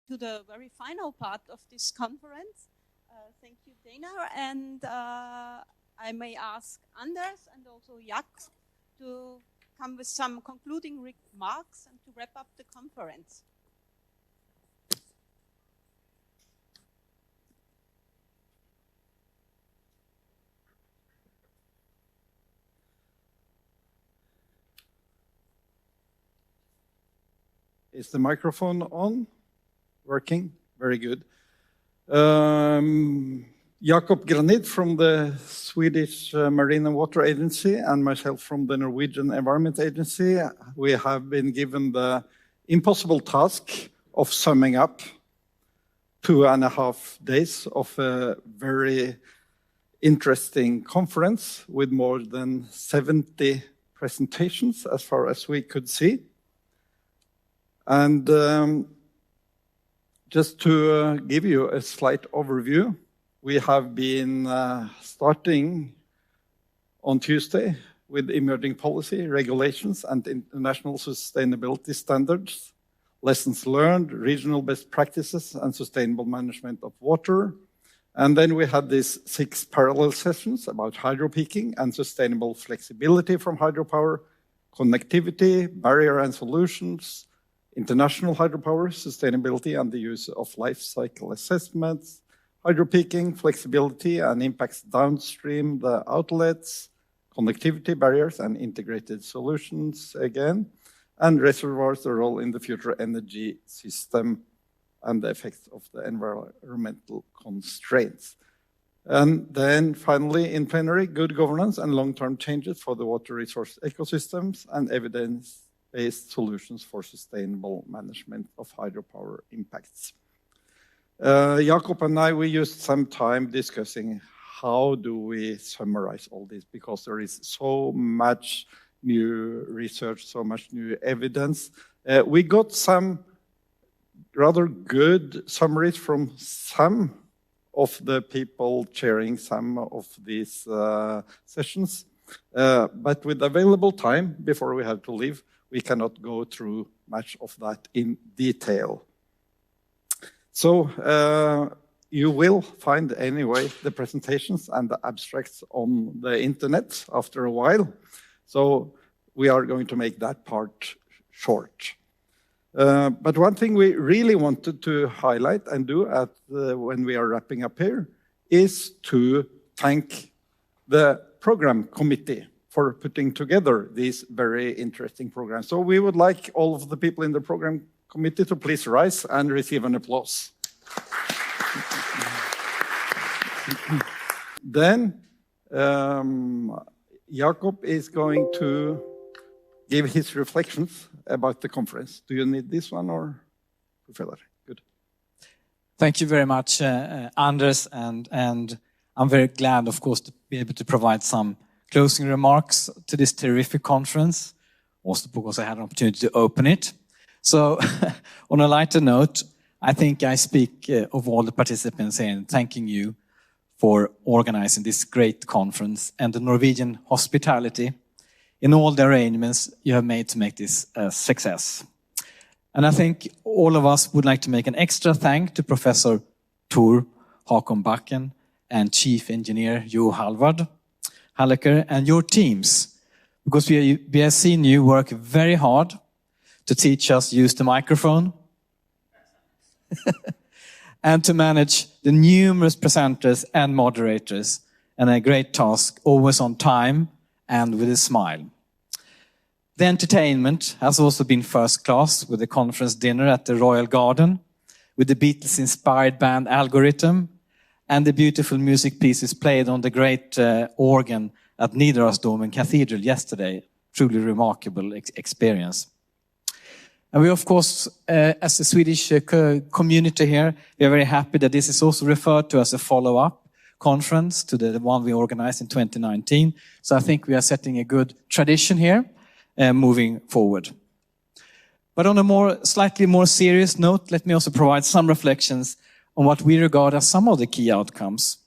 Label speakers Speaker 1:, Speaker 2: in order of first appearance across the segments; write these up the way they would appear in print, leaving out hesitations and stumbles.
Speaker 1: to the very final part of this conference. Thank you, Dana. And I may ask Anders and also Jakob to come with some concluding remarks and to wrap up the conference.
Speaker 2: Is the microphone on? Working? Very good. Jakob Granit from the Swedish Marine and Water Agency and myself from the Norwegian Environment Agency. We have been given the impossible task of summing up 2.5 days of a very interesting conference with more than 70 presentations as far as we could see. And just to give you a slight overview, we have been starting on Tuesday with emerging policy, regulations, and international sustainability standards, lessons learned, regional best practices, and sustainable management of water. And then we had these 6 parallel sessions about hydropeaking and sustainable flexibility from hydropower, connectivity, barrier and solutions, international hydropower, sustainability and the use of life cycle assessments, hydropeaking, flexibility and impacts downstream the outlets, connectivity barriers and integrated solutions again, and reservoirs, the role in the future energy system and the effects of the environmental constraints. And then finally in plenary, good governance and long-term changes for the water resource ecosystems and evidence-based solutions for sustainable management of hydropower impacts. Jakob and I, we used some time discussing how do we summarize all this, because there is so much new research, so much new evidence. We got some rather good summaries from some of the people chairing some of these sessions. But with available time before we have to leave, we cannot go through much of that in detail. So you will find anyway the presentations and the abstracts on the internet after a while. So we are going to make that part short. But one thing we really wanted to highlight and do when we are wrapping up here is to thank the program committee for putting together these very interesting programs. So we would like all of the people in the program committee to please rise and receive an applause. Then Jakob is going to give his reflections about the conference. Do you need this one or prefer that? Good.
Speaker 3: Thank you very much, Anders, and I'm very glad, of course, to be able to provide some closing remarks to this terrific conference, also because I had an opportunity to open it. So, on a lighter note, I think I speak of all the participants here in thanking you for organizing this great conference and the Norwegian hospitality in all the arrangements you have made to make this a success. And I think all of us would like to make an extra thank to Professor Tor Håkon Bakken and Chief Engineer Jo Halvard Halleker and your teams, because we have seen you work very hard to teach us use the microphone and to manage the numerous presenters and moderators, and a great task, always on time and with a smile. The entertainment has also been first class, with the conference dinner at the Royal Garden, with the Beatles-inspired band Algorithm, and the beautiful music pieces played on the great organ at Nidarosdomen Cathedral yesterday. Truly remarkable experience. And we, of course, as a Swedish community here, we are very happy that this is also referred to as a follow-up conference to the one we organized in 2019. So I think we are setting a good tradition here, moving forward. But on a slightly more serious note, let me also provide some reflections on what we regard as some of the key outcomes.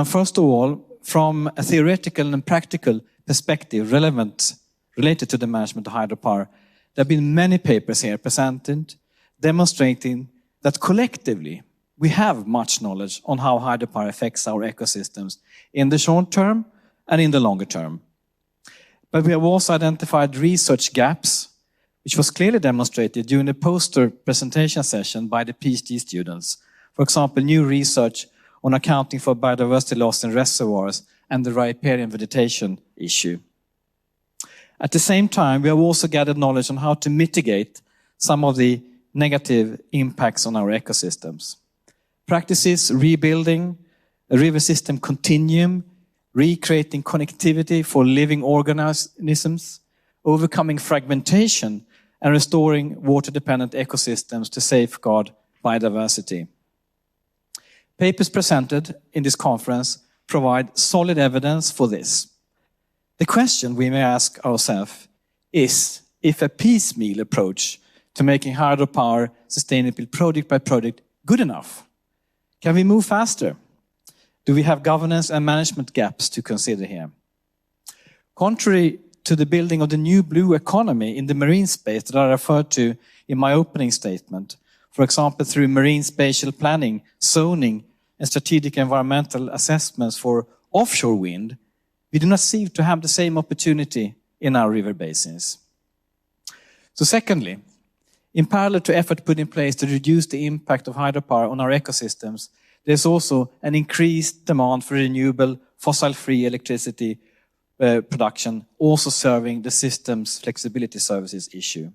Speaker 3: First of all, from a theoretical and practical perspective related to the management of hydropower, there have been many papers here presented demonstrating that collectively we have much knowledge on how hydropower affects our ecosystems in the short term and in the longer term. But we have also identified research gaps, which was clearly demonstrated during the poster presentation session by the PhD students. For example, new research on accounting for biodiversity loss in reservoirs and the riparian vegetation issue. At the same time, we have also gathered knowledge on how to mitigate some of the negative impacts on our ecosystems. Practices rebuilding a river system continuum, recreating connectivity for living organisms, overcoming fragmentation, and restoring water-dependent ecosystems to safeguard biodiversity. Papers presented in this conference provide solid evidence for this. The question we may ask ourselves is if a piecemeal approach to making hydropower sustainable project by project good enough. Can we move faster? Do we have governance and management gaps to consider here? Contrary to the building of the new blue economy in the marine space that I referred to in my opening statement, for example, through marine spatial planning, zoning, and strategic environmental assessments for offshore wind, we do not seem to have the same opportunity in our river basins. So secondly, in parallel to effort put in place to reduce the impact of hydropower on our ecosystems, there's also an increased demand for renewable, fossil-free electricity production, also serving the system's flexibility services issue.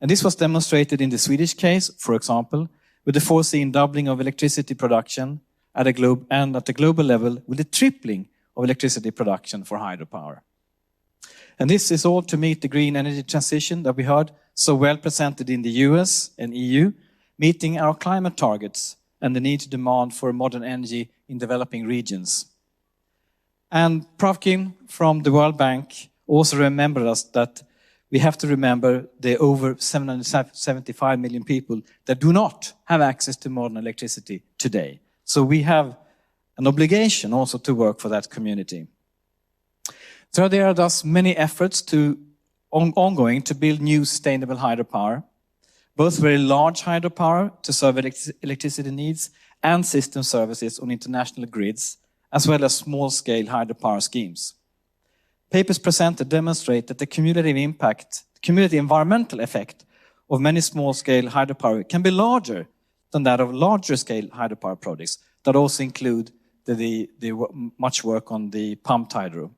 Speaker 3: And this was demonstrated in the Swedish case, for example, with the foreseen doubling of electricity production at the global level with a tripling of electricity production for hydropower. And this is all to meet the green energy transition that we heard so well presented in the US and EU, meeting our climate targets and the need to demand for modern energy in developing regions. And Pravkin from the World Bank also remembered us that we have to remember the over 775 million people that do not have access to modern electricity today. So we have an obligation also to work for that community. So there are thus many efforts ongoing to build new sustainable hydropower, both very large hydropower to serve electricity needs and system services on international grids, as well as small-scale hydropower schemes. Papers presented demonstrate that the cumulative environmental effect of many small-scale hydropower can be larger than that of larger-scale hydropower projects that also include the much work on the pumped hydro.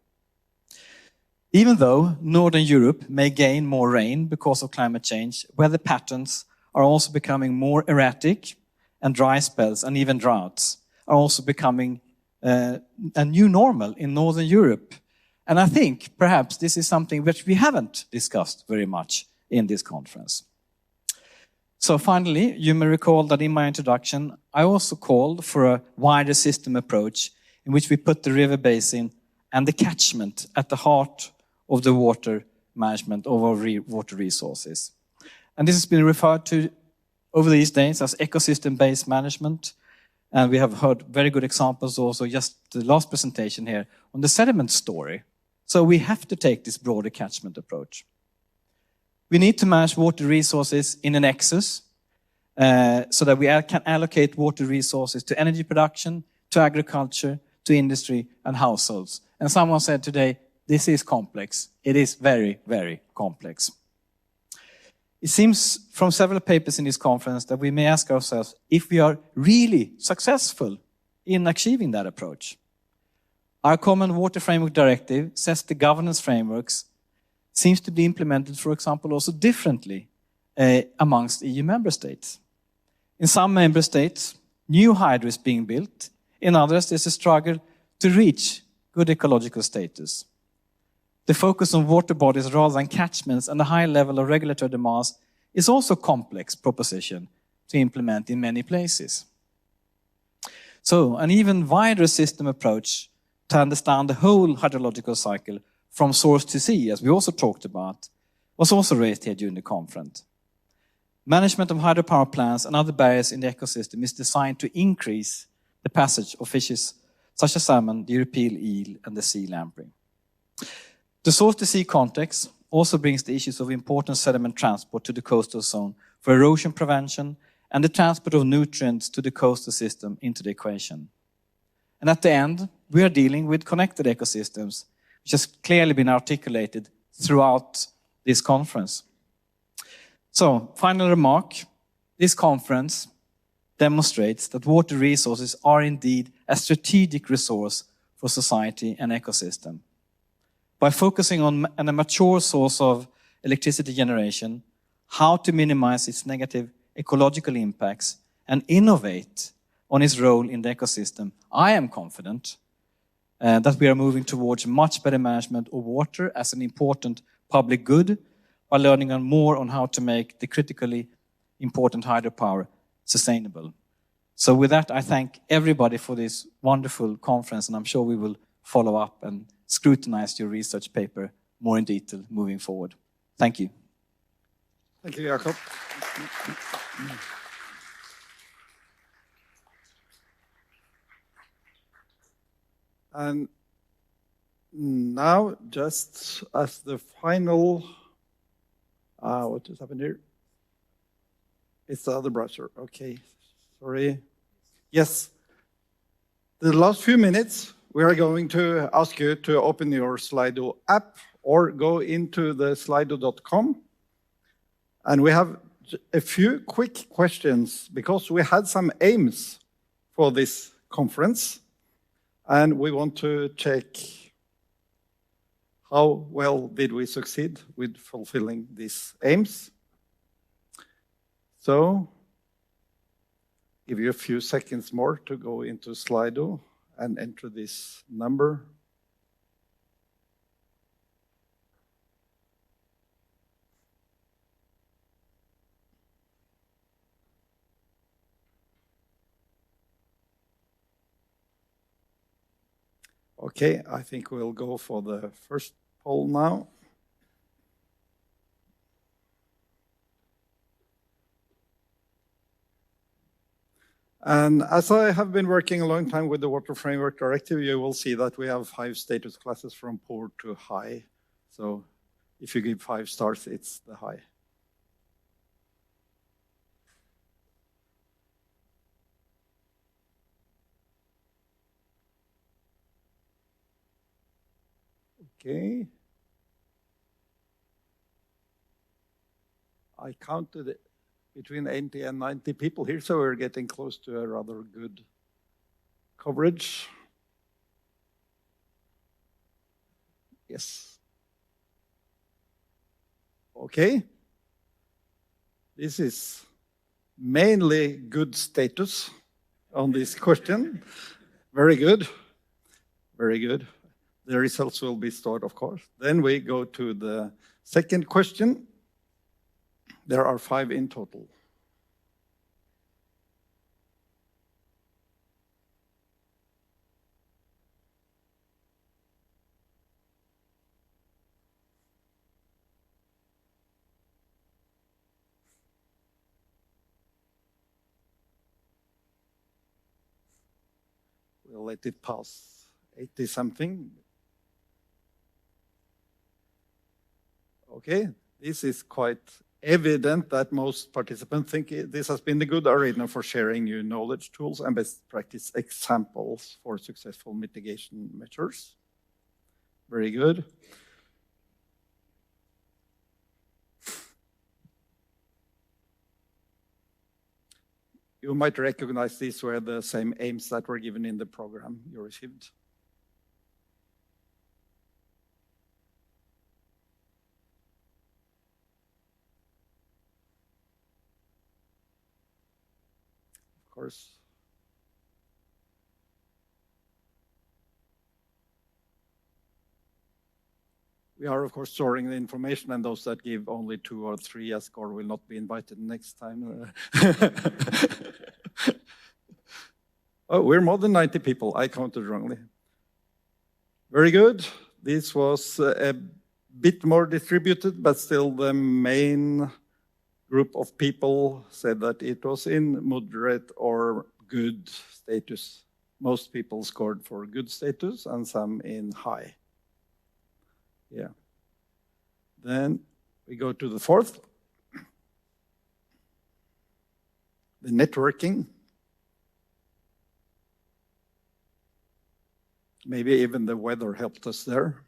Speaker 3: Even though Northern Europe may gain more rain because of climate change, weather patterns are also becoming more erratic, and dry spells and even droughts are also becoming a new normal in Northern Europe. And I think perhaps this is something which we haven't discussed very much in this conference. So finally, you may recall that in my introduction, I also called for a wider system approach in which we put the river basin and the catchment at the heart of the water management of our water resources. And this has been referred to over these days as ecosystem-based management. And we have heard very good examples also, just the last presentation here, on the sediment story. So we have to take this broader catchment approach. We need to manage water resources in a nexus so that we can allocate water resources to energy production, to agriculture, to industry and households. And someone said today, this is complex. It is very, very complex. It seems from several papers in this conference that we may ask ourselves if we are really successful in achieving that approach. Our Common Water Framework Directive says the governance frameworks seems to be implemented, for example, also differently amongst EU member states. In some member states, new hydro is being built. In others, there's a struggle to reach good ecological status. The focus on water bodies rather than catchments and the high level of regulatory demands is also a complex proposition to implement in many places. So an even wider system approach to understand the whole hydrological cycle from source to sea, as we also talked about, was also raised here during the conference. Management of hydropower plants and other barriers in the ecosystem is designed to increase the passage of fishes such as salmon, the European eel, and the sea lamprey. The source-to-sea context also brings the issues of important sediment transport to the coastal zone for erosion prevention and the transport of nutrients to the coastal system into the equation. And at the end, we are dealing with connected ecosystems, which has clearly been articulated throughout this conference. So, final remark, this conference demonstrates that water resources are indeed a strategic resource for society and ecosystem. By focusing on a mature source of electricity generation, how to minimize its negative ecological impacts, and innovate on its role in the ecosystem, I am confident that we are moving towards much better management of water as an important public good by learning more on how to make the critically important hydropower sustainable. So with that, I thank everybody for this wonderful conference, and I'm sure we will follow up and scrutinize your research paper more in detail moving forward. Thank you.
Speaker 2: Thank you, Jakob. And now, just as the final, what just happened here? It's the other browser. Okay, sorry. Yes, the last few minutes, we are going to ask you to open your Slido app or go into the slido.com. And we have a few quick questions because we had some aims for this conference. And we want to check how well did we succeed with fulfilling these aims. So, give you a few seconds more to go into Slido and enter this number. Okay, I think we'll go for the first poll now. And as I have been working a long time with the Water Framework Directive, you will see that we have 5 status classes from poor to high. So if you give 5 stars, it's the high. Okay. I counted it between 80 and 90 people here, so we're getting close to a rather good coverage. Yes. Okay. This is mainly good status on this question. Very good. Very good. The results will be stored, of course. Then we go to the second question. There are 5 in total. We'll let it pass 80-something. Okay, this is quite evident that most participants think this has been a good arena for sharing new knowledge tools and best practice examples for successful mitigation measures. Very good. You might recognize these were the same aims that were given in the program you received. Of course. We are, of course, storing the information, and those that give only 2 or 3 a score will not be invited next time. Oh, we're more than 90 people. I counted wrongly. Very good. This was a bit more distributed, but still the main group of people said that it was in moderate or good status. Most people scored for good status and some in high. Yeah. Then we go to the fourth. the networking, maybe even the weather helped us there.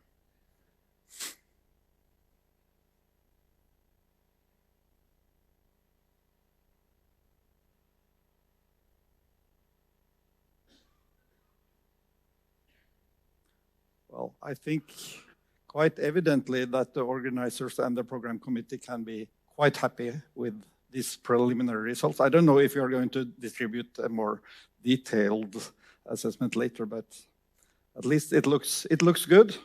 Speaker 2: Well, I think quite evidently that the organizers and the program committee can be quite happy with these preliminary results. I don't know if you're going to distribute a more detailed assessment later, but at least it looks good.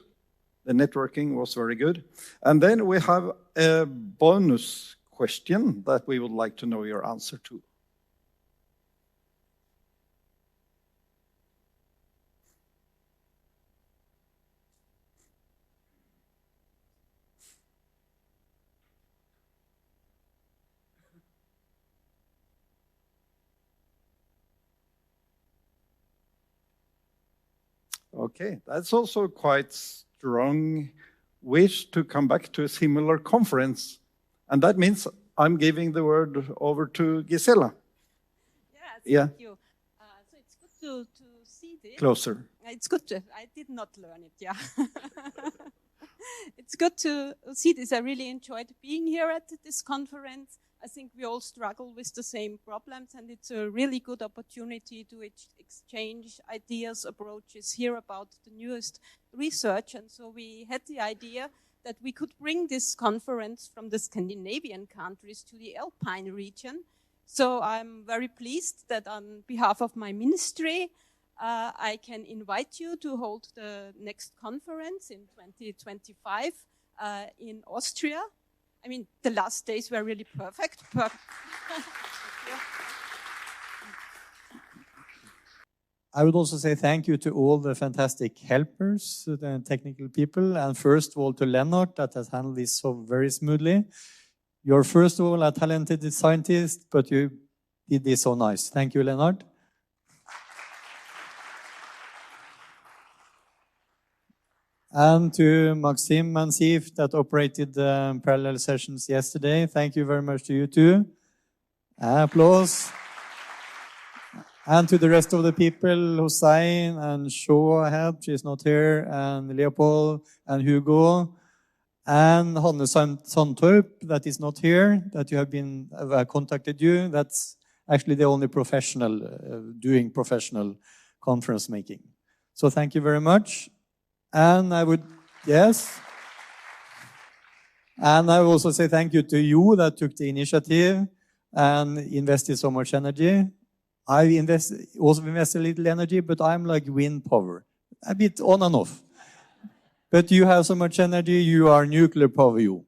Speaker 2: The networking was very good. And then we have a bonus question that we would like to know your answer to. Okay, that's also quite strong wish to come back to a similar conference. And that means I'm giving the word over to Gisela.
Speaker 1: Yeah, thank you. So it's good to see this.
Speaker 2: Closer.
Speaker 1: It's good to, I did not learn it, yeah. It's good to see this. I really enjoyed being here at this conference. I think we all struggle with the same problems, and it's a really good opportunity to exchange ideas, approaches, hear about the newest research. And so we had the idea that we could bring this conference from the Scandinavian countries to the Alpine region. So I'm very pleased that on behalf of my ministry, I can invite you to hold the next conference in 2025 in Austria. I mean, the last days were really perfect.
Speaker 4: I would also say thank you to all the fantastic helpers, the technical people, and first of all to Lennart that has handled this so very smoothly. You're first of all a talented scientist, but you did this so nice. Thank you, Lennart. And to Maxim and Sif that operated the parallel sessions yesterday. Thank you very much to you too. Applause. And to the rest of the people, Hussein and Shaw ahead, she's not here, and Leopold and Hugo, and Hanne Sandtorp that is not here, that you have been contacted you. That's actually the only professional doing professional conference making. So thank you very much. And I would, yes. And I will also say thank you to you that took the initiative and invested so much energy. I also invest a little energy, but I'm like wind power, a bit on and off. But you have so much energy, you are nuclear power, you.